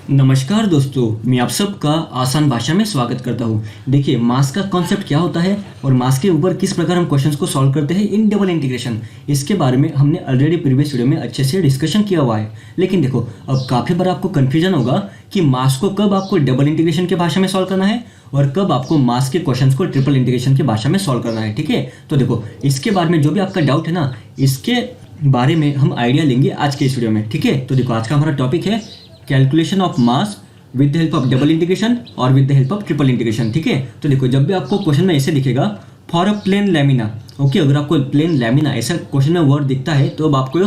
नमस्कार दोस्तों, मैं आप सबका आसान भाषा में स्वागत करता हूँ। देखिए, मास का कॉन्सेप्ट क्या होता है और मास के ऊपर किस प्रकार हम क्वेश्चंस को सॉल्व करते हैं इन डबल इंटीग्रेशन, इसके बारे में हमने ऑलरेडी प्रीवियस वीडियो में अच्छे से डिस्कशन किया हुआ है। लेकिन देखो, अब काफ़ी बार आपको कन्फ्यूजन होगा कि मास को कब आपको डबल इंटीग्रेशन की भाषा में सॉल्व करना है और कब आपको मास के क्वेश्चंस को ट्रिपल इंटीग्रेशन की भाषा में सॉल्व करना है। ठीक है, तो देखो, इसके बारे में जो भी आपका डाउट है ना, इसके बारे में हम आइडिया लेंगे आज के इस वीडियो में। ठीक है, तो देखो, आज का हमारा टॉपिक है calculation of mass with the help of double integration और with the help of triple integration. ठीक है, तो देखो, जब भी आपको क्वेश्चन में ऐसे दिखेगा for a plane lamina, okay, अगर आपको प्लेन लैमिना ऐसा क्वेश्चन में वर्ड दिखता है तो अब आपको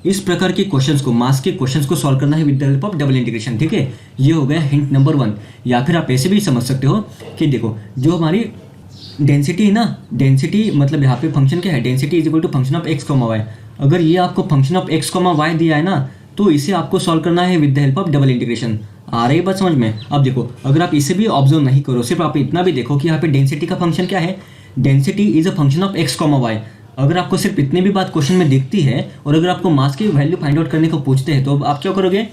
इस प्रकार के क्वेश्चंस को, मास के क्वेश्चंस को सॉल्व करना है with the help of double integration. ठीक है, ये हो गया हिंट नंबर 1। या फिर आप ऐसे भी समझ सकते हो कि देखो, जो हमारी डेंसिटी है ना, डेंसिटी मतलब यहाँ पे फंक्शन क्या है, density is equal to function of x comma Y. अगर ये आपको function of x comma Y दिया है ना, तो इसे आपको सॉल्व करना है with the help of double integration. आ रही बात समझ में? अब देखो, अगर आप इसे भी ऑब्जर्व नहीं करो, सिर्फ आप इतना भी देखो कि यहाँ पे डेंसिटी का फंक्शन क्या है, density is a function of x comma Y. अगर आपको सिर्फ इतनी भी बात क्वेश्चन में दिखती है और अगर आपको मास की वैल्यू फाइंड आउट करने को पूछते हैं, तो अब आप क्या करोगे,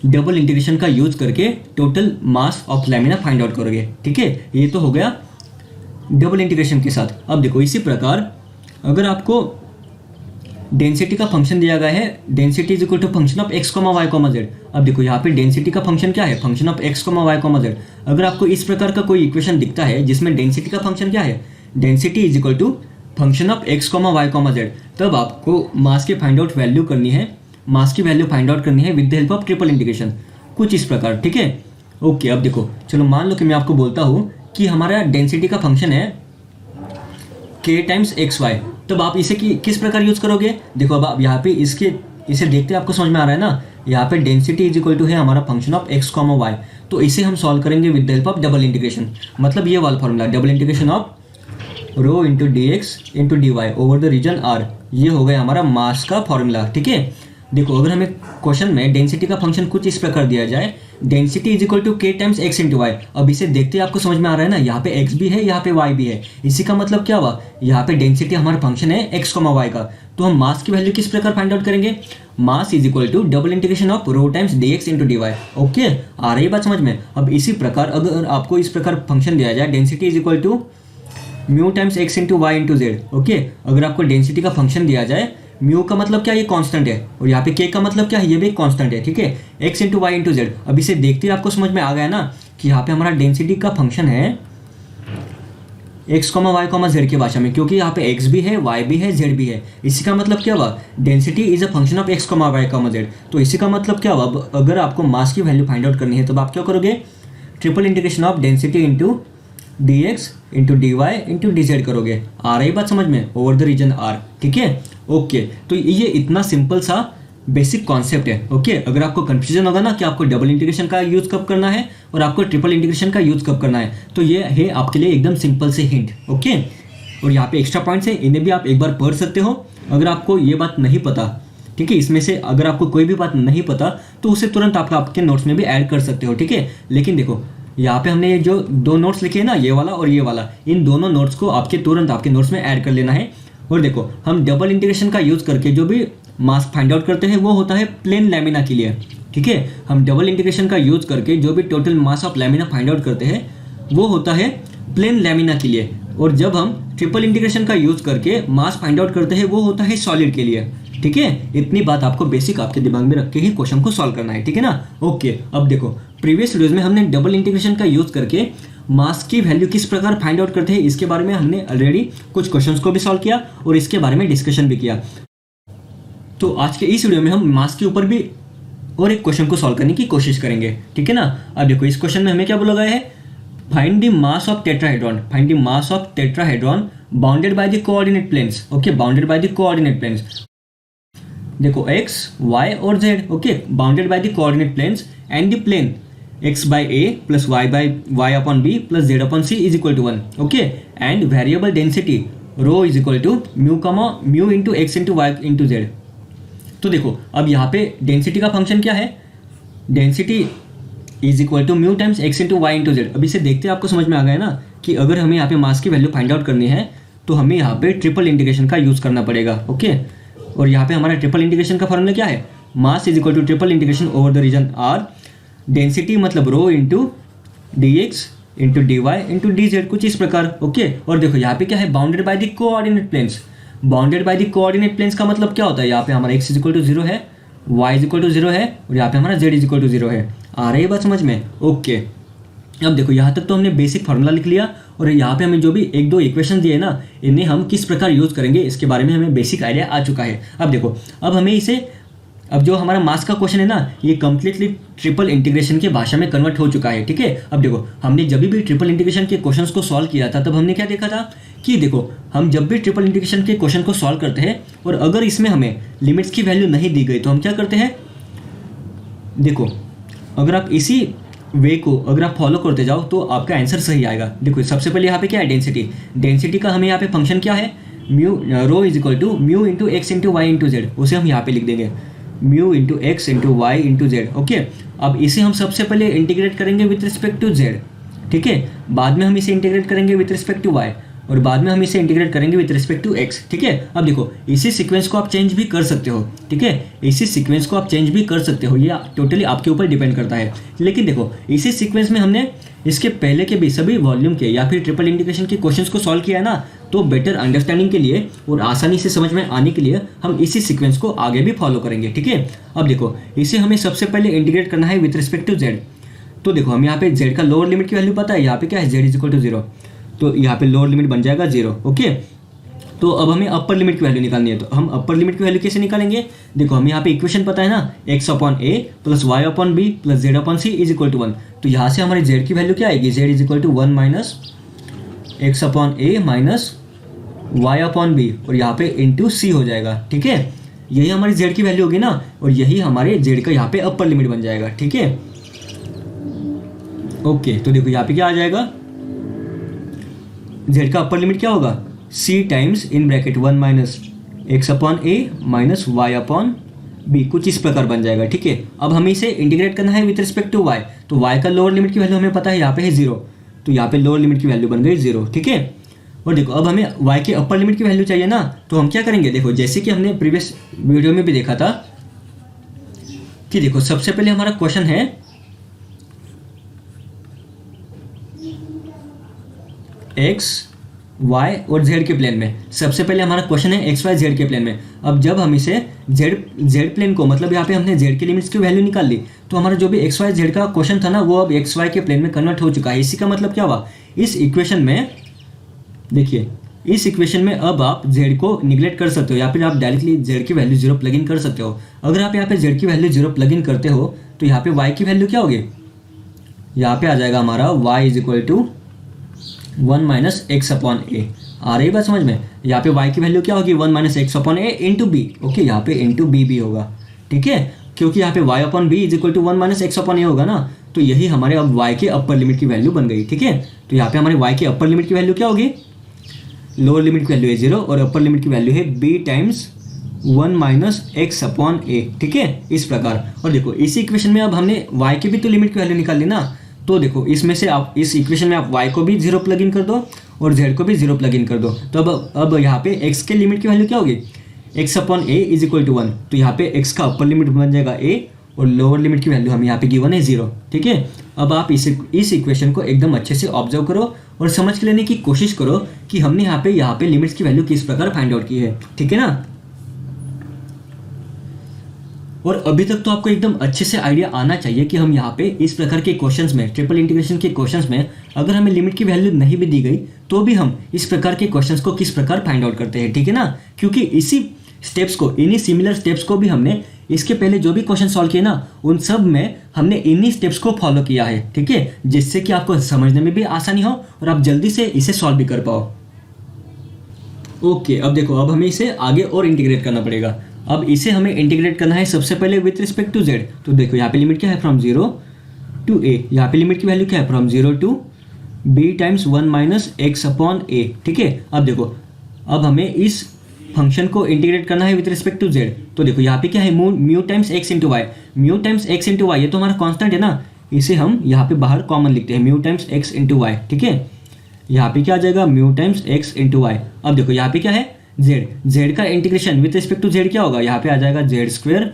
डबल इंटीग्रेशन का यूज करके total mass of lamina find out करोगे। ठीक है, ये तो हो गया डबल इंटीग्रेशन के साथ। अब देखो, इसी प्रकार अगर आपको डेंसिटी का फंक्शन दिया गया है, density is equal to function of x comma y comma z. अब देखो, यहाँ पे डेंसिटी का फंक्शन क्या है, function of x comma y comma z. अगर आपको इस प्रकार का कोई इक्वेशन दिखता है जिसमें डेंसिटी का फंक्शन क्या है, density is equal to function of x comma y comma z, तब आपको मास की फाइंड आउट वैल्यू करनी है, मास की वैल्यू फाइंड आउट करनी है with the help of triple integration, कुछ इस प्रकार। ठीक है, ओके। अब देखो, चलो मान लो कि मैं आपको बोलता हूँ कि हमारा डेंसिटी का फंक्शन है k टाइम्स एक्स वाई, तब आप इसे किस प्रकार यूज करोगे। देखो, अब आप यहाँ पे इसे देखते आपको समझ में आ रहा है ना, यहाँ पे डेंसिटी इज इक्वल टू है हमारा function of x comma y, तो इसे हम सॉल्व करेंगे with the help of double integration. मतलब ये वाला formula, double integration of rho into D x into D y over the region R, ये हो गया हमारा मास का फॉर्मूला। ठीक है, देखो, अगर हमें क्वेश्चन में डेंसिटी का फंक्शन कुछ इस प्रकार दिया जाए, density is equal to k times x into y. अब इसे देखते आपको समझ में आ रहा है ना, यहाँ पे x भी है, यहाँ पे y भी है। इसी का मतलब क्या हुआ, यहाँ पे डेंसिटी हमारा फंक्शन है x कॉमा वाई का, तो हम मास की वैल्यू किस प्रकार फाइंड आउट करेंगे, mass is equal to double integration of rho times D x into D Y. Okay, आ रही बात समझ में? अब इसी प्रकार अगर आपको इस प्रकार फंक्शन दिया जाए, density is equal to mu times x into y into z. Okay, अगर आपको डेंसिटी का फंक्शन दिया जाए, म्यू का मतलब क्या, ये कांस्टेंट है, और यहाँ पे के का मतलब क्या है, ये भी कांस्टेंट है। ठीक है, x into y into z. अब इसे देखते ही आपको समझ में आ गया ना कि यहाँ पे हमारा डेंसिटी का फंक्शन है x comma y comma z की भाषा में, क्योंकि यहाँ पे एक्स भी है, वाई भी है, जेड भी है। इसी का मतलब क्या हुआ, density is a function of x comma y comma z. तो इसी का मतलब क्या हुआ, अगर आपको मास की वैल्यू फाइंड आउट करनी है, तो आप क्या करोगे, triple integration of density into D x into D Y into D z करोगे। आ रही बात समझ में, ओवर द रीजन आर। ठीक है, ओके, तो ये इतना सिंपल सा बेसिक कॉन्सेप्ट है। ओके, अगर आपको कंफ्यूजन होगा ना कि आपको डबल इंटीग्रेशन का यूज कब करना है और आपको ट्रिपल इंटीग्रेशन का यूज कब करना है, तो ये है आपके लिए एकदम सिंपल से हिंट। ओके, और यहाँ पे एक्स्ट्रा पॉइंट्स है, इन्हें भी आप एक बार पढ़ सकते हो अगर आपको ये बात नहीं पता। ठीक है, इसमें से अगर आपको कोई भी बात नहीं पता तो उसे तुरंत आप आपके नोट्स में भी ऐड कर सकते हो। ठीक है, लेकिन देखो, यहाँ पे हमने ये जो दो नोट्स लिखे हैं ना, ये वाला और ये वाला, इन दोनों नोट्स को आपके तुरंत आपके नोट्स में ऐड कर लेना है। और देखो, हम डबल इंटीग्रेशन का यूज करके जो भी मास फाइंड आउट करते हैं वो होता है प्लेन लैमिना के लिए। ठीक है, हम डबल इंटीग्रेशन का यूज करके जो भी total mass of lamina find out करते हैं वो होता है प्लेन लैमिना के लिए, और जब हम ट्रिपल इंटीग्रेशन का यूज करके मास फाइंड आउट करते हैं वो होता है सॉलिड के लिए। ठीक है, इतनी बात आपको बेसिक आपके दिमाग में रख के ही क्वेश्चन को सॉल्व करना है। ठीक है ना, ओके। अब देखो, प्रीवियस वीडियोज में हमने डबल इंटीग्रेशन का यूज करके मास की वैल्यू किस प्रकार फाइंड आउट करते हैं इसके बारे में हमने ऑलरेडी कुछ क्वेश्चंस को भी सॉल्व किया और इसके बारे में डिस्कशन भी किया। तो आज के इस वीडियो में हम मास के ऊपर भी और एक क्वेश्चन को सॉल्व करने की कोशिश करेंगे। ठीक है ना, अब देखो, इस क्वेश्चन में हमें क्या बोला गया है, find the mass of tetrahedron, find the mass of tetrahedron bounded by the coordinate planes. Okay, bounded by the coordinate planes. देखो, x, y और z, okay, bounded by the coordinate planes and the plane x by a plus y by y upon b plus z upon c is equal to 1. Okay, and variable density rho is equal to mu into x into y into z. तो देखो, अब यहाँ पे density का function क्या है, density is equal to mu times x into y into z. अब इसे देखते आपको समझ में आ गया ना कि अगर हमें यहाँ पे मास की वैल्यू फाइंड आउट करनी है तो हमें यहाँ पे ट्रिपल इंटीग्रेशन का यूज करना पड़ेगा। ओके, और यहाँ पे हमारा ट्रिपल इंटीग्रेशन का फॉर्मूला क्या है, mass is equal to triple integration over the region R, density मतलब rho into D x into D Y into D Z, कुछ इस प्रकार। ओके, और देखो यहाँ पे क्या है, bounded by the coordinate planes. Bounded by the coordinate planes का मतलब क्या होता है, यहाँ पे हमारा x इज इक्वल टू 0 है, y इज इक्वल टू 0 है, और यहाँ पे हमारा z इज इक्वल टू 0 है। आ रही है बात समझ में? ओके, अब देखो यहाँ तक तो हमने बेसिक फार्मूला लिख लिया, और यहाँ पे हमें जो भी एक दो इक्वेशन दिए ना, इन्हें हम किस प्रकार यूज करेंगे इसके बारे में हमें बेसिक आइडिया आ चुका है। अब देखो, अब हमें इसे, अब जो हमारा मास का क्वेश्चन है ना, ये कंप्लीटली ट्रिपल इंटीग्रेशन की भाषा में कन्वर्ट हो चुका है। ठीक है, अब देखो हमने जब भी ट्रिपल इंटीग्रेशन के क्वेश्चंस को सॉल्व किया था, तब हमने क्या देखा था कि देखो हम जब भी ट्रिपल इंटीग्रेशन के क्वेश्चन को सॉल्व करते हैं और अगर इसमें हमें लिमिट्स की वैल्यू नहीं दी गई तो हम क्या करते हैं, देखो अगर आप इसी वे को अगर आप फॉलो करते जाओ तो आपका आंसर सही आएगा। देखो सबसे पहले यहाँ पे क्या है, डेंसिटी। डेंसिटी का हमें यहाँ पे फंक्शन क्या है, mu rho is equal to mu into x into y into z, उसे हम यहाँ पे लिख देंगे mu into x into y into z. Okay, अब इसे हम सबसे पहले इंटीग्रेट करेंगे विथ रिस्पेक्ट टू जेड, ठीक है, बाद में हम इसे इंटीग्रेट करेंगे विथ रिस्पेक्ट टू वाई, और बाद में हम इसे इंटीग्रेट करेंगे विथ रिस्पेक्ट टू एक्स। ठीक है, अब देखो इसी सीक्वेंस को आप चेंज भी कर सकते हो। ठीक है, इसी सीक्वेंस को आप चेंज भी कर सकते हो, ये टोटली आपके ऊपर डिपेंड करता है। लेकिन देखो इसी सीक्वेंस में हमने इसके पहले के भी सभी वॉल्यूम के या फिर ट्रिपल इंटीग्रेशन के क्वेश्चंस को सॉल्व किया है ना, तो बेटर अंडरस्टैंडिंग के लिए और आसानी से समझ में आने के लिए हम इसी सीक्वेंस को आगे भी फॉलो करेंगे। ठीक है, अब देखो इसे हमें सबसे पहले इंटीग्रेट करना है विथ रिस्पेक्ट टू जेड। तो देखो हम यहाँ पे जेड का लोअर लिमिट की वैल्यू पता है, यहाँ पे क्या है, जेड इज इक्वल टू 0, तो यहाँ पे लोअर लिमिट बन जाएगा 0। ओके, तो अब हमें अपर लिमिट की वैल्यू निकालनी है, तो हम अपर लिमिट की वैल्यू कैसे निकालेंगे, देखो हमें यहाँ पे इक्वेशन पता है ना, x upon a plus y upon b plus z upon c is equal to 1, तो यहाँ से हमारी जेड की वैल्यू क्या आएगी, z is equal to 1 minus x upon A minus Y upon b, और यहाँ पे इंटू सी हो जाएगा। ठीक है, यही हमारी जेड की वैल्यू होगी ना, और यही हमारे जेड का यहाँ पे अपर लिमिट बन जाएगा। ठीक है, ओके, तो देखो यहाँ पे क्या आ जाएगा, जेड का अपर लिमिट क्या होगा, C times in bracket 1 minus x upon A minus Y upon B, कुछ इस प्रकार बन जाएगा। ठीक है, अब हमें इसे इंटीग्रेट करना है विथ रिस्पेक्ट टू वाई, तो वाई का लोअर लिमिट की वैल्यू हमें पता है, यहाँ पे है 0, तो यहाँ पे लोअर लिमिट की वैल्यू बन गई 0। ठीक है, और देखो अब हमें वाई के अपर लिमिट की वैल्यू चाहिए ना, तो हम क्या करेंगे, देखो जैसे कि हमने प्रीवियस वीडियो में भी देखा था कि देखो सबसे पहले हमारा क्वेश्चन है एक्स वाई और जेड के प्लेन में, सबसे पहले हमारा क्वेश्चन है एक्स वाई जेड के प्लेन में। अब जब हम इसे जेड प्लेन को, मतलब यहाँ पे हमने जेड की लिमिट्स की वैल्यू निकाल ली, तो हमारा जो भी एक्स वाई जेड का क्वेश्चन था ना, वो अब एक्स वाई के प्लेन में कन्वर्ट हो चुका है। इसी का मतलब क्या हुआ, इस इक्वेशन में देखिए, इस इक्वेशन में अब आप जेड को निगलेक्ट कर सकते हो, या फिर आप डायरेक्टली जेड की वैल्यू 0 प्लग इन कर सकते हो। अगर आप यहाँ पे जेड की वैल्यू 0 प्लग इन करते हो तो यहाँ पे वाई की वैल्यू क्या होगी, यहाँ पे आ जाएगा हमारा Y is equal to 1 minus x upon A. आ रही बात समझ में, यहाँ पे y की वैल्यू क्या होगी, 1 minus x upon a into B. Okay, यहाँ पे इंटू बी भी होगा। ठीक है, क्योंकि यहाँ पे y upon B is equal to 1 minus x upon A होगा ना, तो यही हमारे अब y के अपर लिमिट की वैल्यू बन गई। ठीक है, तो यहाँ पे हमारे y के अपर लिमिट की वैल्यू क्या होगी, लोअर लिमिट की वैल्यू है 0 और अपर लिमिट की वैल्यू है b times 1 minus x upon A. ठीक है, इस प्रकार। और देखो इसी इक्वेशन में अब हमने y की भी तो लिमिट की वैल्यू निकाल ली ना, तो देखो इसमें से आप इस इक्वेशन में आप y को भी 0 प्लग इन कर दो और z को भी 0 प्लग इन कर दो, तो अब यहाँ पे x के लिमिट की वैल्यू क्या होगी, x upon a is equal to 1, तो यहाँ पे x का अपर लिमिट बन जाएगा a और लोअर लिमिट की वैल्यू हम यहाँ पे गिवन है 0। ठीक है, अब आप इस इक्वेशन को एकदम अच्छे से ऑब्जर्व करो और समझ के लेने की कोशिश करो कि हमने यहाँ पे लिमिट्स की वैल्यू किस प्रकार फाइंड आउट की है। ठीक है ना, और अभी तक तो आपको एकदम अच्छे से आइडिया आना चाहिए कि हम यहाँ पे इस प्रकार के क्वेश्चंस में, ट्रिपल इंटीग्रेशन के क्वेश्चंस में अगर हमें लिमिट की वैल्यू नहीं भी दी गई तो भी हम इस प्रकार के क्वेश्चंस को किस प्रकार फाइंड आउट करते हैं। ठीक है ना, क्योंकि इसी स्टेप्स को, इन्हीं सिमिलर स्टेप्स को भी हमने इसके पहले जो भी क्वेश्चन सॉल्व किए ना, उन सब में हमने इन्हीं स्टेप्स को फॉलो किया है। ठीक है, जिससे कि आपको समझने में भी आसानी हो और आप जल्दी से इसे सॉल्व भी कर पाओ। ओके, अब देखो अब हमें इसे आगे और इंटीग्रेट करना पड़ेगा। अब इसे हमें इंटीग्रेट करना है सबसे पहले विथ रिस्पेक्ट टू जेड, तो देखो यहाँ पे लिमिट क्या है, फ्रॉम 0 टू ए, यहाँ पे लिमिट की वैल्यू क्या है, from 0 to B times 1 minus x upon A. ठीक है, अब देखो अब हमें इस फंक्शन को इंटीग्रेट करना है विथ रिस्पेक्ट टू जेड, तो देखो यहाँ पे क्या है, mu times x into y. Mu times x into y, ये तो हमारा कॉन्स्टेंट है ना, इसे हम यहाँ पे बाहर कॉमन लिखते हैं, mu times x into y. ठीक है, यहाँ पे क्या आ जाएगा, mu times x into y. अब देखो यहाँ पे क्या है, जेड का integration with respect to z क्या होगा, यहाँ पे आ जाएगा जेड स्क्वेयर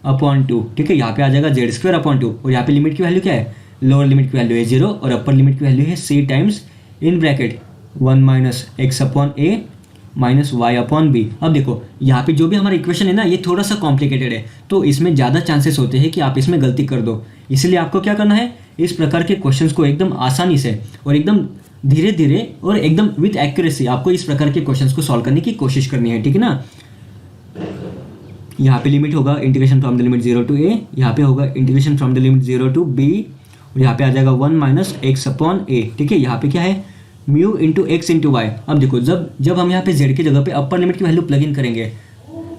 अपॉन 2, ठीक है। यहाँ पे आ जाएगा जेड स्क्वायर अपॉन 2 और यहाँ पे लिमिट की वैल्यू क्या है, लोअर लिमिट की वैल्यू है 0 और अपर लिमिट की वैल्यू है c times in bracket 1 minus x upon A minus Y upon b. अब देखो यहाँ पे जो भी हमारा इक्वेशन है ना, ये थोड़ा सा कॉम्प्लिकेटेड है, तो इसमें ज़्यादा चांसेस होते हैं कि आप इसमें गलती कर दो। इसलिए आपको क्या करना है, इस प्रकार के क्वेश्चंस को एकदम आसानी से और एकदम धीरे धीरे और एकदम विथ एक्यूरेसी आपको इस प्रकार के क्वेश्चंस को सॉल्व करने की कोशिश करनी है, ठीक है ना। यहाँ पे लिमिट होगा integration from the limit 0 to a, यहाँ पे होगा integration from the limit 0 to b और यहाँ पे आ जाएगा 1 माइनस एक्स अपॉन ए, ठीक है। यहाँ पे क्या है, mu into x into y. अब देखो जब हम यहाँ पे z की जगह पे अपर लिमिट की वैल्यू प्लग इन करेंगे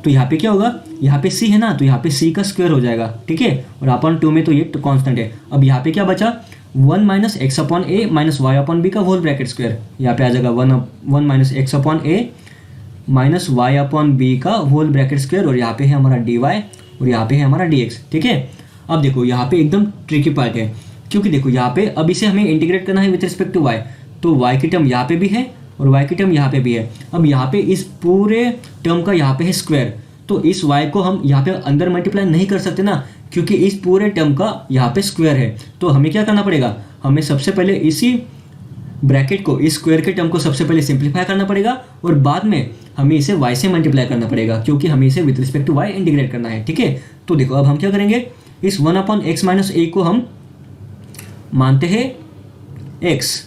तो यहाँ पे क्या होगा, यहाँ पे c है ना, तो यहाँ पे c का स्क्वायर हो जाएगा, ठीक है। और अपॉन 2 में तो ये कांस्टेंट है। अब यहाँ पे क्या बचा, 1 माइनस एक्स अपॉन ए माइनस वाई अपॉन बी का होल ब्रैकेट स्क्वायर। यहाँ पे आ जाएगा 1 माइनस एक्स अपॉन ए माइनस वाई अपॉन बी का होल ब्रैकेट स्क्वायर और यहाँ पे है हमारा dy और यहाँ पे है हमारा dx, ठीक है। अब देखो यहाँ पे एकदम ट्रिकी पार्ट है, क्योंकि देखो यहाँ पे अब इसे हमें इंटीग्रेट करना है विथ रिस्पेक्ट टू y, तो y की टर्म यहाँ पे भी है और y की टर्म यहाँ पे भी है। अब यहाँ पे इस पूरे टर्म का यहाँ पे है स्क्वायर, तो इस y को हम यहाँ पे अंदर मल्टीप्लाई नहीं कर सकते ना, क्योंकि इस पूरे टर्म का यहाँ पे स्क्वायर है। तो हमें क्या करना पड़ेगा, हमें सबसे पहले इसी ब्रैकेट को, इस स्क्वायर के टर्म को सबसे पहले सिंप्लीफाई करना पड़ेगा और बाद में हमें इसे y से मल्टीप्लाई करना पड़ेगा, क्योंकि हमें इसे with respect to y integrate करना है, ठीक है। तो देखो अब हम क्या करेंगे, इस 1 अपॉन एक्स माइनस ए को हम मानते हैं x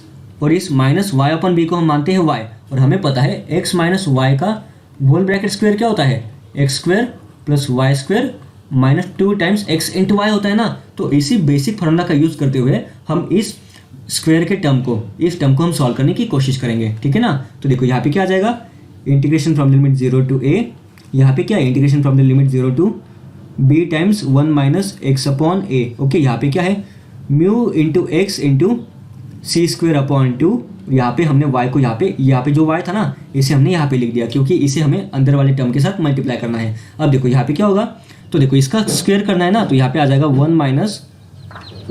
और इस माइनस वाई अपॉन बी को हम मानते हैं y, और हमें पता है x माइनस वाई का होल ब्रैकेट स्क्वायर क्या होता है, x square plus y square minus 2 times x into y होता है ना। तो इसी बेसिक फार्मूला का यूज़ करते हुए हम इस स्क्वायर के टर्म को, इस टर्म को हम सॉल्व करने की कोशिश करेंगे, ठीक है ना। तो देखो यहाँ पे क्या आ जाएगा, integration from the limit 0 to a, यहाँ पे क्या है, integration from the limit 0 to b times 1 minus x upon a, okay. यहाँ पे क्या है, म्यू इंटू एक्स इंटू सी स्क्वायर अपॉन 2, यहाँ पे हमने y को यहाँ पे जो y था ना, इसे हमने यहाँ पे लिख दिया, क्योंकि इसे हमें अंदर वाले टर्म के साथ मल्टीप्लाई करना है। अब देखो यहाँ पे क्या होगा, तो देखो इसका स्क्वायर करना है ना, तो यहाँ पे आ जाएगा 1 माइनस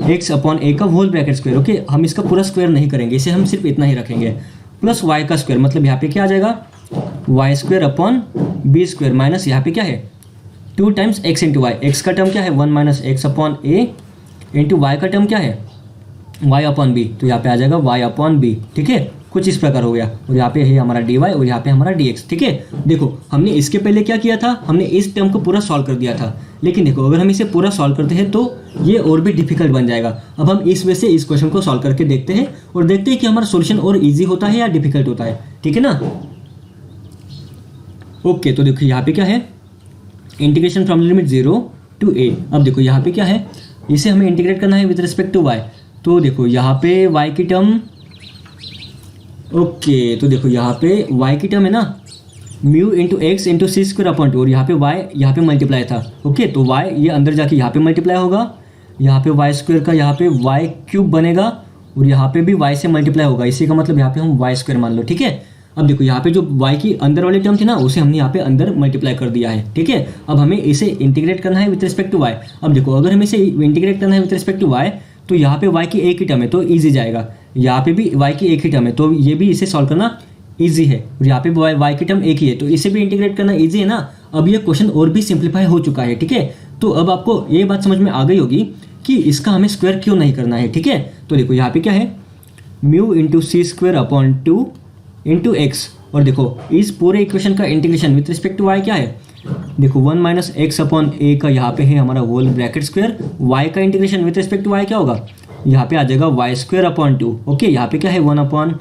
एक्स अपॉन ए का होल ब्रैकेट स्क्वायर, ओके। हम इसका पूरा स्क्वायर नहीं करेंगे, इसे हम सिर्फ इतना ही रखेंगे, प्लस वाई का स्क्वायर, मतलब यहाँ पे क्या आ जाएगा, y square upon B square minus यहाँ पे क्या है 2 times x into y. X का टर्म क्या है 1 minus x upon a into y का टर्म क्या है y अपॉन बी, तो यहाँ पे आ जाएगा y अपॉन बी, ठीक है। कुछ इस प्रकार हो गया और यहाँ पे है हमारा dy और यहाँ पे हमारा dx, ठीक है। देखो हमने इसके पहले क्या किया था, हमने इस टर्म को पूरा सॉल्व कर दिया था, लेकिन देखो अगर हम इसे पूरा सॉल्व करते हैं तो ये और भी डिफिकल्ट बन जाएगा। अब हम इस वे से इस क्वेश्चन को सॉल्व करके देखते हैं और देखते हैं कि हमारा सोल्यूशन और ईजी होता है या डिफिकल्ट होता है, ठीक है ना। ओके, तो देखो यहाँ पे क्या है, integration from limit 0 to a। अब देखो यहाँ पे क्या है, इसे हमें इंटीग्रेट करना है विद रिस्पेक्ट टू y, तो देखो यहाँ पे y की टर्म, ओके, तो देखो यहाँ पे y की टर्म है ना, म्यू इंटू एक्स इंटू सी स्क्वायर अपॉन 2 और यहाँ पे y यहाँ पे मल्टीप्लाई था, ओके। तो y ये अंदर जाके यहाँ पे मल्टीप्लाई होगा, यहाँ पे वाई स्क्वायर का यहाँ पे y क्यूब बनेगा और यहाँ पे भी y से मल्टीप्लाई होगा, इसी का मतलब यहाँ पे हम वाई स्क्वायर मान लो, ठीक है। अब देखो यहाँ पे जो y की अंदर वाली टर्म थी ना, उसे हमने यहाँ पे अंदर मल्टीप्लाई कर दिया है, ठीक है। अब हमें इसे इंटीग्रेट करना है विथ रिस्पेक्ट टू y। अब देखो अगर हमें इसे इंटीग्रेट करना है विथ रिस्पेक्ट टू y, तो यहाँ पे y की एक ही टर्म है तो ईजी जाएगा, यहाँ पे भी y की एक ही टर्म है तो ये भी इसे सॉल्व करना ईजी है, और यहाँ पे y की टर्म एक ही है तो इसे भी इंटीग्रेट करना ईजी है ना। अब ये क्वेश्चन और भी सिंप्लीफाई हो चुका है, ठीक है। तो अब आपको ये बात समझ में आ गई होगी कि इसका हमें स्क्वायर क्यों नहीं करना है, ठीक है। तो देखो यहाँ पे क्या है, म्यू इंटू सी स्क्वायर अपॉन 2 इंटू एक्स, और देखो इस पूरे इक्वेशन का integration with respect to y क्या है, देखो 1 माइनस एक्स अपॉन ए का यहाँ पे है हमारा होल ब्रैकेट स्क्वायर, y का integration with respect to y क्या होगा, यहाँ पे आ जाएगा वाई स्क्वायर अपॉन 2, ओके। यहाँ पे क्या है 1 upon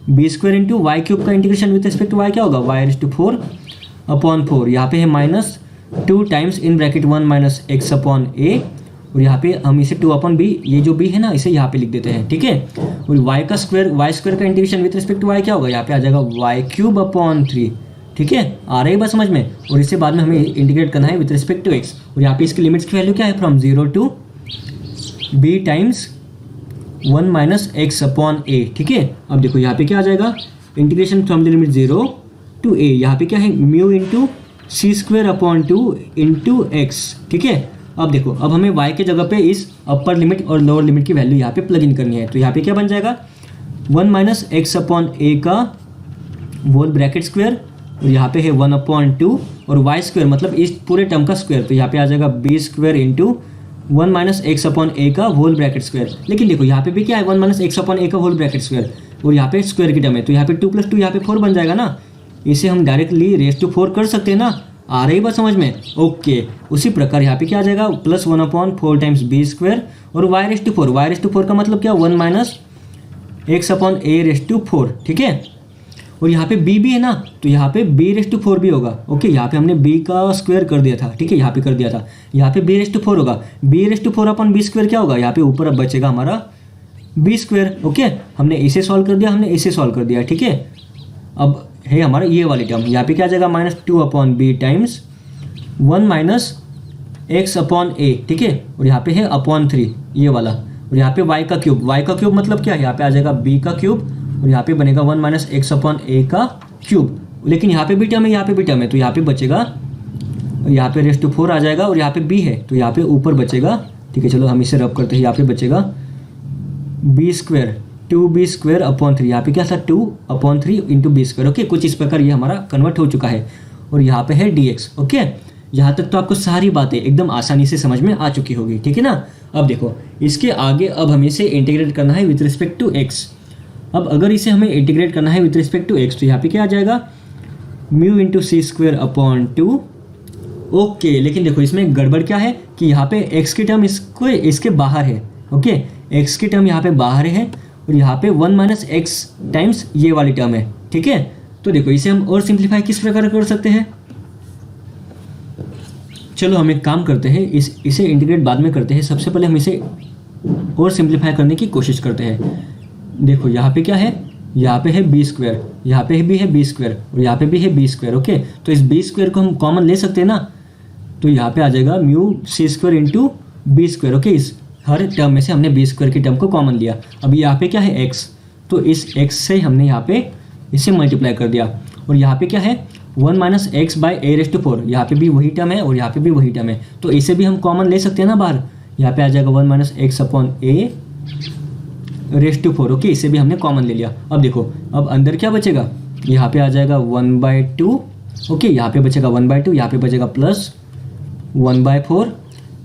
B square into Y cube का integration with respect to y क्या होगा, y रेज़ टू 4 अपॉन 4, यहाँ पे है minus 2 times in bracket 1 minus x upon A, और यहाँ पे हम इसे 2 अपॉन बी, ये जो b है ना इसे यहाँ पे लिख देते हैं, ठीक है। और y का स्क्वायर, वाई स्क्वायर का integration with respect to y क्या होगा, यहाँ पे आ जाएगा वाई क्यूब अपॉन 3, ठीक है। आ रही है बात समझ में। और इससे बाद में हमें इंटीग्रेट करना है विथ रिस्पेक्ट टू x, और यहाँ पे इसकी लिमिट्स की वैल्यू क्या है, from 0 to b times 1 minus x upon A, ठीक है। अब देखो यहाँ पे क्या आ जाएगा, integration from the limit 0 to a, यहाँ पे क्या है म्यू इंटू सी स्क्वायर अपॉन 2 इंटू एक्स, ठीक है। अब देखो अब हमें y के जगह पे इस अपर लिमिट और लोअर लिमिट की वैल्यू यहाँ पे प्लग इन करनी है, तो यहाँ पे क्या बन जाएगा 1 माइनस एक्स अपॉन ए का होल ब्रैकेट स्क्वायर और यहाँ पे है 1/2 और वाई स्क्वायर मतलब इस पूरे टर्म का स्क्वायर, तो यहाँ पे आ जाएगा B square into 1 minus x upon A का होल ब्रैकेट स्क्वायर। लेकिन देखो यहाँ पे भी क्या है 1 माइनस एक्स अपॉन ए का होल ब्रैकेट स्क्वायर, और यहाँ पे स्क्वायर की टर्म है, तो यहाँ पे 2 + 2 यहाँ पे 4 बन जाएगा ना। इसे हम डायरेक्टली रेस टू 4 कर सकते हैं ना, आ रही बात समझ में? ओके, उसी प्रकार यहाँ पे क्या आ जाएगा +1/4 टाइम्स बी स्क्वायर और y raise to 4। Y raise to 4 का मतलब क्या 1 minus x upon A raise to 4, ठीक है। और यहाँ पे b भी है ना, तो यहाँ पे b रेस टू 4 भी होगा। ओके, यहाँ पे हमने b का स्क्वायर कर दिया था, ठीक है, यहाँ पे कर दिया था, यहाँ पे b रेस टू 4 होगा। b raise to 4 upon b square क्या होगा, यहाँ पे ऊपर अब बचेगा हमारा b स्क्वायर। ओके, हमने इसे सॉल्व कर दिया, हमने इसे सॉल्व कर दिया, ठीक है। अब है हमारा ये वाली टर्म, यहाँ पे क्या आ जाएगा -2/b times 1 minus x upon A, ठीक है, और यहाँ पे है /3 ये वाला, और यहाँ पे y का क्यूब मतलब क्या है, यहाँ पे आ जाएगा b का क्यूब और यहाँ पे बनेगा 1 माइनस एक्स अपॉन ए का क्यूब। लेकिन यहाँ पे भी टर्म है, यहाँ पे भी टर्म है, तो यहाँ पे बचेगा, यहाँ पे रेस टू 4 आ जाएगा और यहाँ पे b है, तो यहाँ पे ऊपर बचेगा, ठीक है। चलो हम इसे रब करते हैं, यहाँ पे बचेगा b square 2b square upon 3, यहाँ पे क्या था 2/3 इंटू बी स्क्वायर। ओके, कुछ इस प्रकार ये हमारा कन्वर्ट हो चुका है, और यहाँ पे है dx। ओके, यहाँ तक तो आपको सारी बातें एकदम आसानी से समझ में आ चुकी होगी, ठीक है ना। अब देखो इसके आगे अब हमें इसे इंटीग्रेट करना है विथ रिस्पेक्ट टू x। अब अगर इसे हमें इंटीग्रेट करना है विथ रिस्पेक्ट टू x, तो यहाँ पे क्या आ जाएगा म्यू इंटू सी स्क्वायर अपॉन 2। ओके, लेकिन देखो इसमें गड़बड़ क्या है कि यहाँ पे x की टर्म इसके बाहर है। ओके, x की टर्म यहाँ पे बाहर है और यहाँ पे 1 माइनस एक्स टाइम्स ये वाली टर्म है, ठीक है। तो देखो इसे हम और सिंप्लीफाई किस प्रकार कर सकते हैं, चलो हम एक काम करते हैं, इसे इंटीग्रेट बाद में करते हैं। सबसे पहले हम इसे और सिंप्लीफाई करने की कोशिश करते हैं। देखो यहाँ पे क्या है, यहाँ पे है बी स्क्वायर, यहाँ पे भी है बी स्क्वायर और यहाँ पे भी है बी स्क्वायर। ओके, तो इस बी स्क्वायर को हम कॉमन ले सकते हैं ना, तो यहाँ पे आ जाएगा mu c square into b square. Okay, इस हर टर्म में से हमने बी स्क्वायर की टर्म को कॉमन लिया। अब यहाँ पे क्या है एक्स, तो इस एक्स से हमने यहाँ पे इसे मल्टीप्लाई कर दिया, और यहाँ पे क्या है 1 minus x by a raise to 4, यहाँ पे भी वही टर्म है और यहाँ पे भी वही टर्म है, तो इसे भी हम कॉमन ले सकते हैं ना बाहर। यहाँ पे आ जाएगा 1 minus x upon A raise to 4। Okay, इसे भी हमने कॉमन ले लिया। अब देखो अब अंदर क्या बचेगा, यहाँ पे आ जाएगा 1/2। ओके, यहाँ पे बचेगा 1/2, यहाँ पे बचेगा प्लस 1/4,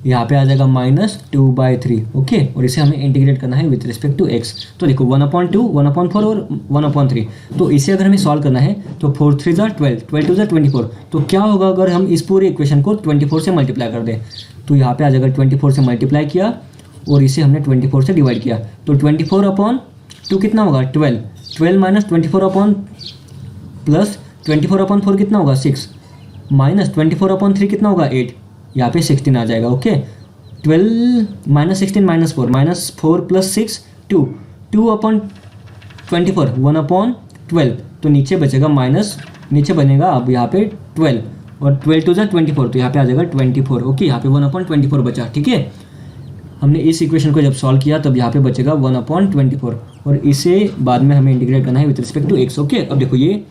यहाँ पे आ जाएगा -2/3। ओके, और इसे हमें इंटीग्रेट करना है विथ रिस्पेक्ट टू x। तो देखो 1/2, 1/4 और 1/3, तो इसे अगर हमें सॉल्व करना है तो 4 3 ज़ा 12, 12 2 ज़ा 24। तो क्या होगा अगर हम इस पूरे इक्वेशन को 24 से मल्टीप्लाई कर दें, तो यहाँ पे आ जाएगा 24 से मल्टीप्लाई किया और इसे हमने 24 से डिवाइड किया, तो 24/2 कितना होगा 12, 12 माइनस 24 प्लस 24/4 कितना होगा 6, माइनस 24/3 कितना होगा 8, यहाँ पे 16 आ जाएगा। ओके, 12 माइनस 16 माइनस 4, -4 + 6 2, 2/24 1/12, तो नीचे बचेगा माइनस, नीचे बनेगा अब यहाँ पे 12 और 12 2 ज़ा 24, तो यहाँ पे आ जाएगा 24। ओके, यहाँ पे 1/24 बचा, ठीक है। हमने इस इक्वेशन को जब सॉल्व किया तब यहाँ पे बचेगा 1/24, और इसे बाद में हमें इंटीग्रेट करना है with respect to x। Okay, अब देखो ये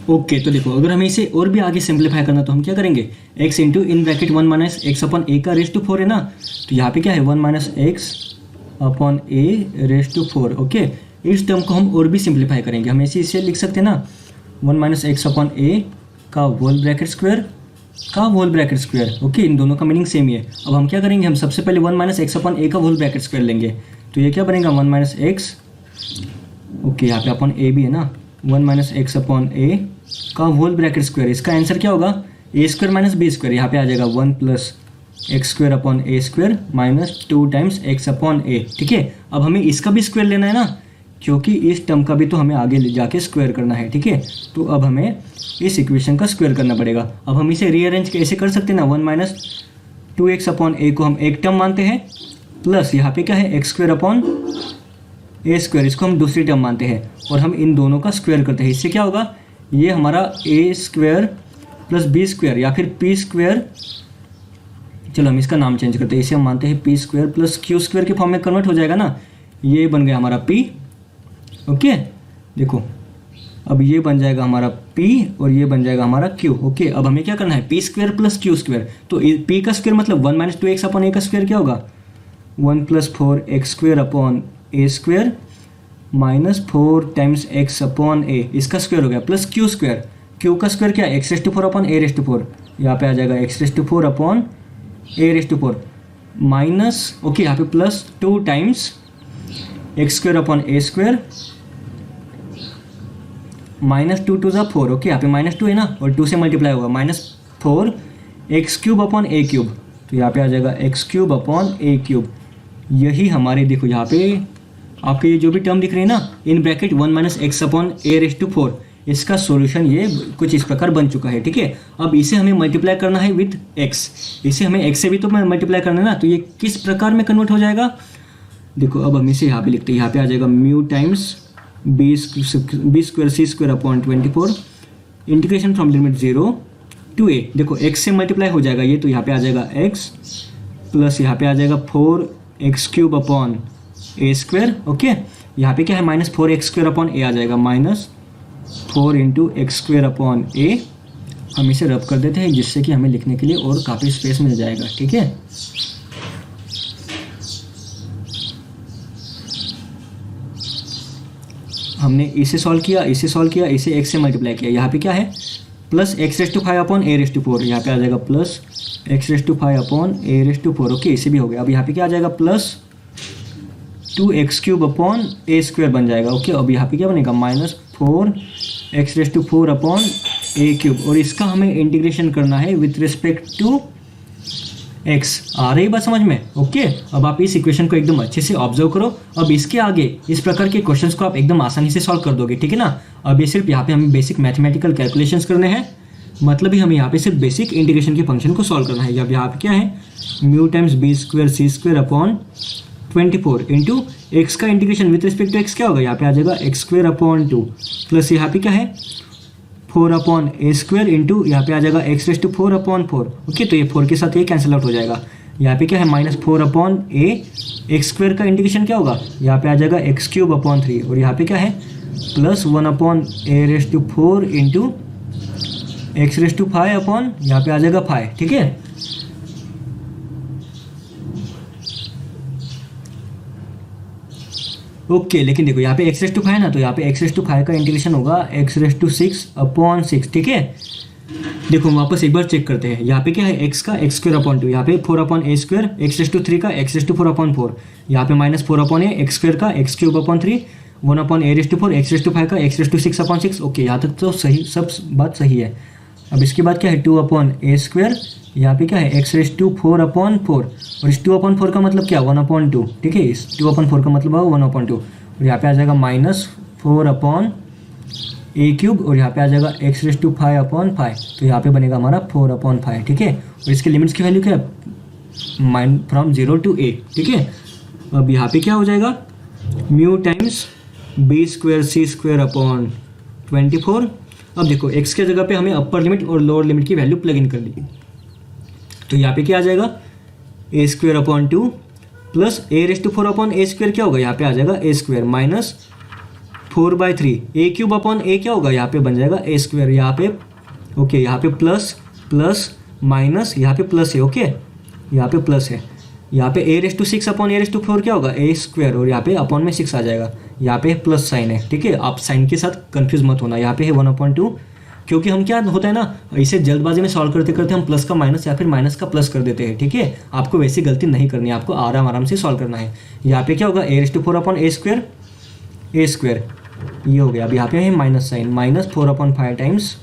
ओके, तो देखो अगर हमें इसे और भी आगे सिंप्लीफाई करना तो हम क्या करेंगे, x into in bracket 1 minus x upon A का रेस टू 4 है ना, तो यहाँ पे क्या है 1 minus x upon A raise to 4। Okay, इस टर्म को हम और भी सिंप्लीफाई करेंगे, हम इसे लिख सकते हैं ना 1 माइनस एक्स अपॉन ए का होल ब्रैकेट स्क्वायर। ओके, इन दोनों का मीनिंग सेम ही है। अब हम क्या करेंगे, हम सबसे पहले 1 माइनस एक्स अपॉन ए का होल ब्रैकेट स्क्वायर लेंगे, तो ये क्या बनेगा 1 माइनस एक्स, ओके यहाँ पे अपॉन ए भी है ना, 1 माइनस एक्स अपॉन ए का होल ब्रैकेट स्क्वायर। इसका आंसर क्या होगा A square minus B square, यहाँ पे आ जाएगा 1 plus X square upon A square minus 2 times X upon A, ठीक है। अब हमें इसका भी स्क्वायर लेना है ना, क्योंकि इस टर्म का भी तो हमें आगे ले जाके स्क्वायर करना है, ठीक है। तो अब हमें इस इक्वेशन का स्क्वायर करना पड़ेगा। अब हम इसे रीअरेंज कैसे कर सकते हैं ना, 1 माइनस 2x अपॉन ए को हम एक टर्म मानते हैं, प्लस यहाँ पे क्या है एक्स स्क्वायर अपॉन ए स्क्वायर, इसको हम दूसरी टर्म मानते हैं, और हम इन दोनों का स्क्वायर करते हैं। इससे क्या होगा, ये हमारा ए स्क्वायर प्लस बी स्क्वायर या फिर पी स्क्वायर, चलो हम इसका नाम चेंज करते हैं, इसे हम मानते हैं P square plus Q square के फॉर्म में कन्वर्ट हो जाएगा ना, ये बन गया हमारा पी। ओके, देखो अब ये बन जाएगा हमारा p और ये बन जाएगा हमारा q। ओके, अब हमें क्या करना है p square plus q square, तो p का स्क्वायर मतलब 1 माइनस 2x अपॉन a का स्क्वायर क्या होगा 1 plus 4x square upon A square minus 4 times X upon A, इसका स्क्वायर हो गया, प्लस क्यू स्क्वायर, क्यू का स्क्वायर क्या है X raise to 4 upon A raise to 4, यहाँ पे आ जाएगा x raise to 4 upon A raise to 4 minus okay यहाँ पे plus 2 times x square upon A square minus 2 to ज़ा 4, ओके यहाँ पे -2 है ना और 2 से मल्टीप्लाई होगा, -4 एक्स क्यूब अपॉन ए क्यूब, तो यहाँ पे आ जाएगा एक्स क्यूब अपॉन ए क्यूब। यही हमारे देखो यहाँ पे आपके ये जो भी टर्म दिख रहे हैं ना in bracket 1 minus x upon A raise to 4, इसका सॉल्यूशन ये कुछ इस प्रकार बन चुका है, ठीक है। अब इसे हमें मल्टीप्लाई करना है विथ एक्स, इसे हमें एक्स से भी तो मल्टीप्लाई करना है ना, तो ये किस प्रकार में कन्वर्ट हो जाएगा देखो। अब हम इसे यहाँ पे लिखते हैं, यहाँ पे आ जाएगा mu times B square C square upon 24 integration from limit 0 to A, देखो x से मल्टीप्लाई हो जाएगा ये, तो यहाँ पे आ जाएगा x प्लस यहाँ पे आ जाएगा 4x क्यूब अपॉन ए स्क्वायर, ओके। यहाँ पे क्या है -4x स्क्वायर अपॉन ए आ जाएगा, -4 इंटू एक्स स्क्वायर अपॉन ए। हम इसे रब कर देते हैं जिससे कि हमें लिखने के लिए और काफ़ी स्पेस मिल जाएगा, ठीक है। हमने इसे सॉल्व किया, इसे सॉल्व किया, इसे x से मल्टीप्लाई किया, यहाँ पे क्या है plus x raise to 5 upon A raise to 4, यहाँ पे आ जाएगा plus x raise to 5 upon A raise to 4, okay इसे भी हो गया। अब यहाँ पे क्या आ जाएगा प्लस 2x क्यूब अपॉन ए स्क्वायर बन जाएगा, ओके। अब यहाँ पे क्या बनेगा -4 x raise to 4 upon A cube, और इसका हमें इंटीग्रेशन करना है विथ रिस्पेक्ट टू x। आ रही बात समझ में, ओके। अब आप इस इक्वेशन को एकदम अच्छे से ऑब्जर्व करो। अब इसके आगे इस प्रकार के क्वेश्चंस को आप एकदम आसानी से सॉल्व कर दोगे, ठीक है ना। अब ये सिर्फ यहाँ पे हमें बेसिक मैथमेटिकल कैलकुलेशंस करने हैं, मतलब ही हमें यहाँ पे सिर्फ बेसिक इंटीग्रेशन के फंक्शन को सॉल्व करना है। अब यहाँ पे क्या है म्यू टाइम्स बी स्क्वायर सी स्क्वायर अपॉन 24 इंटू एक्स का integration with respect to x क्या होगा, यहाँ पे आ जाएगा एक्स स्क्वायर अपॉन 2 प्लस यहाँ पे क्या है 4 अपॉन ए स्क्वायर इंटू यहाँ पे आ जाएगा x raise to 4 upon 4, okay. तो ये 4 के साथ ये कैंसिल आउट हो जाएगा। यहाँ पे क्या है -4 अपॉन ए एक्स स्क्वायर का इंटीग्रेशन क्या होगा, यहाँ पे आ जाएगा एक्स क्यूब अपॉन 3, और यहाँ पे क्या है plus 1 upon A raise to 4 into x raise to 5 upon यहाँ पे आ जाएगा 5, ठीक है। ओके लेकिन देखो यहाँ पे एक्स रेस टू 5 है ना, तो यहाँ पे एक्स रेस टू 5 का इंटीग्रेशन होगा एक्स रेस टू 6 अपॉन 6, ठीक है। देखो वापस एक बार चेक करते हैं, यहाँ पे क्या है x का एक्स स्क्वायर अपॉन 2, यहाँ पे 4 upon A square, x raise to 3 का एक्स रेस टू 4 अपॉन 4, यहाँ पे -4 अपॉन ए एक्स स्क्वायर का x cube upon 3, 1 upon A raise to 4 x raise to 5 का x raise to 6 upon 6, okay यहाँ तक तो सही, सब बात सही है। अब इसके बाद क्या है 2 अपॉन ए स्क्वायर, यहाँ पे क्या है एक्स रेस टू 4 अपॉन 4, और इस 2 अपॉन 4 का मतलब क्या 1 अपॉन 2, ठीक है। इस 2 अपॉन 4 का मतलब है 1 अपॉन 2, और यहाँ पे आ जाएगा -4 अपॉन ए क्यूब, और यहाँ पे आ जाएगा एक्स रेस टू 5 अपॉन 5, तो यहाँ पे बनेगा हमारा 4 अपॉन 5, ठीक है। और इसके लिमिट्स की वैल्यू क्या है फ्रॉम 0 टू a, ठीक है। अब यहाँ पे क्या हो जाएगा म्यू टाइम्स बी स्क्वायर सी स्क्वायर अपॉन 24। अब देखो x के जगह पे हमें अपर लिमिट और लोअर लिमिट की वैल्यू प्लग इन कर दी, तो यहाँ पे क्या आ जाएगा A square upon 2 plus A raise to 4 upon A square क्या होगा, यहाँ पे आ जाएगा A square minus 4/3 A cube upon A क्या होगा, यहाँ पे बन जाएगा ए स्क्वायर, यहाँ पे ओके, यहाँ पे प्लस प्लस माइनस, यहाँ पे प्लस है, ओके यहाँ पे प्लस है, यहाँ पे A raise to 6 upon A raise to 4 क्या होगा ए स्क्वायर, और यहाँ पे अपॉन में 6 आ जाएगा, यहाँ पे प्लस साइन है, ठीक है। आप साइन के साथ कंफ्यूज मत होना, यहाँ पे है 1/2, क्योंकि हम क्या होता है ना इसे जल्दबाजी में सॉल्व करते करते हम प्लस का माइनस या फिर माइनस का प्लस कर देते हैं, ठीक है। आपको वैसी गलती नहीं करनी है, आपको आराम आराम से सॉल्व करना है। यहाँ पे क्या होगा A raise to 4 upon A square ये हो गया। अब यहाँ पे है minus sign, -4 upon 5 times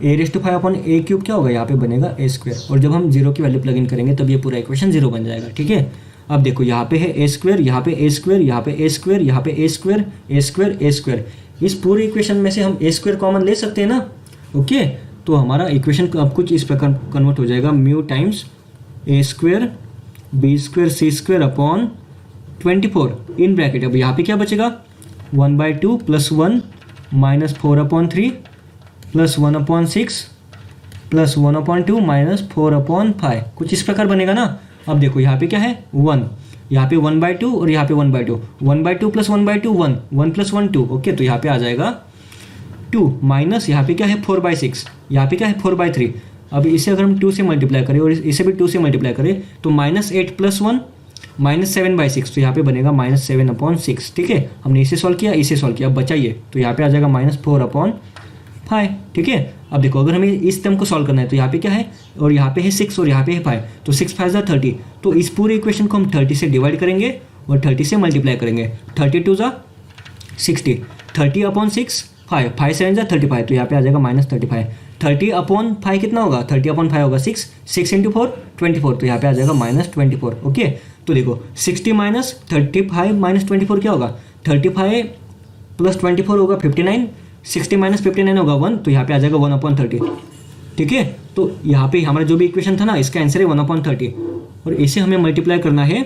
A raise to 5 upon A cube क्या होगा, यहाँ पे बनेगा ए स्क्वायर, और जब हम 0 की वैल्यू प्लग इन करेंगे तब ये पूरा इक्वेशन 0 बन जाएगा, ठीक है। अब देखो यहाँ पे है ए स्क्वायर, यहाँ पे ए स्क्वायर, यहाँ पे ए स्क्वायर, यहाँ पे ए स्क्वायर, ए स्क्वायर, ए स्क्वायर, इस पूरे इक्वेशन में से हम ए स्क्वायर कॉमन ले सकते हैं ना, ओके। तो हमारा इक्वेशन अब कुछ इस प्रकार कन्वर्ट हो जाएगा mu times a square b square C square upon 24 in bracket. अब यहाँ पे क्या बचेगा 1/2 plus 1 minus 4/3 plus 1/6 plus 1/2 minus 4/5, कुछ इस प्रकार बनेगा ना। अब देखो यहाँ पे क्या है 1, यहाँ पे 1/2 और यहाँ पे 1/2, 1/2 प्लस 1/2 1, 1 प्लस 1 2, ओके। तो यहाँ पे आ जाएगा 2 माइनस यहाँ पे क्या है 4/6, यहाँ पे क्या है 4/3। अब इसे अगर हम 2 से मल्टीप्लाई करें और इसे भी 2 से मल्टीप्लाई करें तो -8 प्लस 1 -7/6, तो यहाँ पे बनेगा -7/6। ठीक है, हमने इसे सॉल्व किया, इसे सॉल्व किया, अब बचाइए तो यहाँ पे आ जाएगा -4/5। ठीक है, अब देखो अगर हमें इस टर्म को सॉल्व करना है तो यहाँ पे क्या है, और यहाँ पे है 6 और यहाँ पे है 5, तो 6 5 जा 30, तो इस पूरे इक्वेशन को हम 30 से डिवाइड करेंगे और 30 से मल्टीप्लाई करेंगे। 32 जा 60, 30/6 5, 5 7 जा 35, तो यहाँ पे आ जाएगा -35। 30/5 कितना होगा, 30/5 होगा 6, 6 × 4 24, तो यहाँ पे आ जाएगा -24। ओके, तो देखो 60 - 35 - 24 क्या होगा, 35 + 24 होगा 59, 60 - 59 होगा 1, तो यहाँ पे आ जाएगा 1/30। ठीक है, तो यहाँ पे हमारा जो भी इक्वेशन था ना, इसका आंसर है 1/30, और इसे हमें मल्टीप्लाई करना है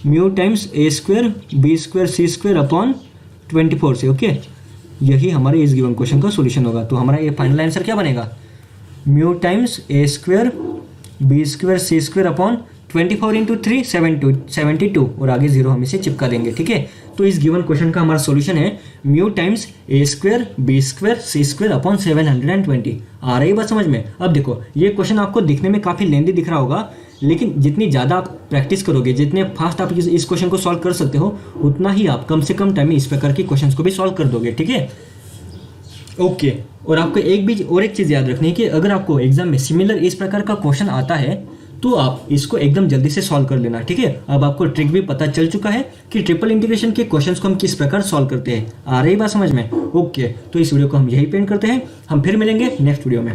mu times a² b² c² 24 से। ओके, यही हमारे इस गिवन क्वेश्चन का सॉल्यूशन होगा। तो हमारा ये फाइनल आंसर क्या बनेगा, mu times a² b² c² 24 × 3 72, और आगे 0 हम इसे चिपका देंगे। ठीक है, तो इस गिवन क्वेश्चन का हमारा सॉल्यूशन है mu times a² b² c² 720। आ रही बात समझ में। अब देखो ये क्वेश्चन आपको दिखने में काफ़ी लेंदी दिख रहा होगा, लेकिन जितनी ज़्यादा आप प्रैक्टिस करोगे, जितने फास्ट आप इस क्वेश्चन को सॉल्व कर सकते हो, उतना ही आप कम से कम टाइम में इस प्रकार के क्वेश्चंस को भी सॉल्व कर दोगे। ठीक है, ओके। और आपको एक चीज़ याद रखनी है कि अगर आपको एग्जाम में सिमिलर इस प्रकार का क्वेश्चन आता है तो आप इसको एकदम जल्दी से सॉल्व कर लेना। ठीक है, अब आपको ट्रिक भी पता चल चुका है कि ट्रिपल इंटीग्रेशन के क्वेश्चंस को हम किस प्रकार सॉल्व करते हैं। आ रही बात समझ में। ओके, तो इस वीडियो को हम यही पेंड करते हैं, हम फिर मिलेंगे नेक्स्ट वीडियो में।